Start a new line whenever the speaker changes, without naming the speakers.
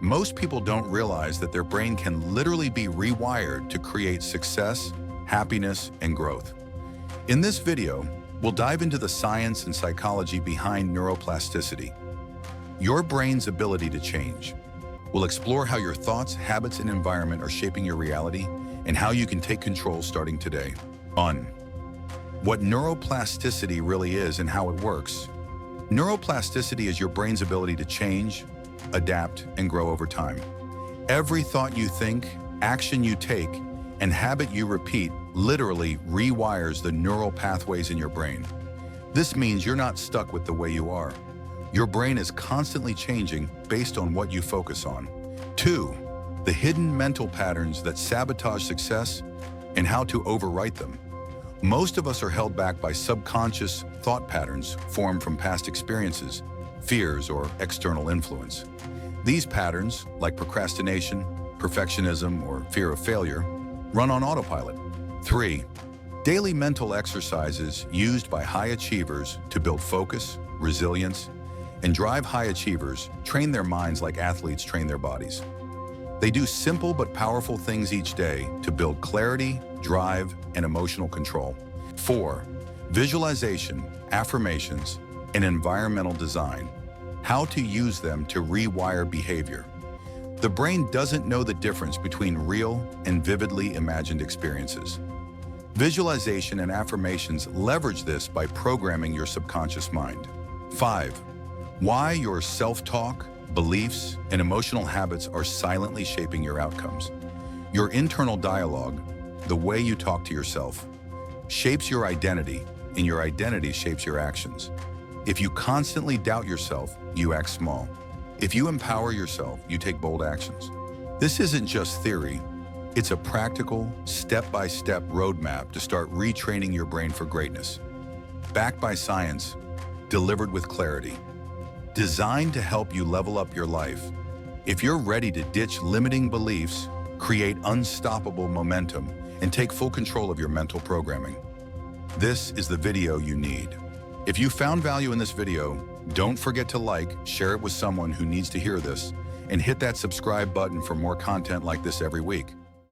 Most people don't realize that their brain can literally be rewired to create success, happiness, and growth. In this video, we'll dive into the science and psychology behind neuroplasticity, your brain's ability to change. We'll explore how your thoughts, habits, and environment are shaping your reality and how you can take control starting today. On what neuroplasticity really is and how it works. Neuroplasticity is your brain's ability to change, adapt, and grow over time. Every thought you think, action you take, and habit you repeat literally rewires the neural pathways in your brain. This means you're not stuck with the way you are. Your brain is constantly changing based on what you focus on. 2. The hidden mental patterns that sabotage success and how to overwrite them. Most of us are held back by subconscious thought patterns formed from past experiences, fears, or external influence. These patterns, like procrastination, perfectionism, or fear of failure, run on autopilot. 3. Daily mental exercises used by high achievers to build focus, resilience, and drive. High achievers train their minds like athletes train their bodies. They do simple but powerful things each day to build clarity, drive, and emotional control. 4. Visualization, affirmations, and environmental design. How to use them to rewire behavior. The brain doesn't know the difference between real and vividly imagined experiences. Visualization and affirmations leverage this by programming your subconscious mind. 5. Why your self-talk, beliefs, and emotional habits are silently shaping your outcomes. Your internal dialogue, the way you talk to yourself, shapes your identity, and your identity shapes your actions. If you constantly doubt yourself, you act small. If you empower yourself, you take bold actions. This isn't just theory. It's a practical, step-by-step roadmap to start retraining your brain for greatness. Backed by science, delivered with clarity. Designed to help you level up your life. If you're ready to ditch limiting beliefs, create unstoppable momentum, and take full control of your mental programming, this is the video you need. If you found value in this video, don't forget to like, share it with someone who needs to hear this, and hit that subscribe button for more content like this every week.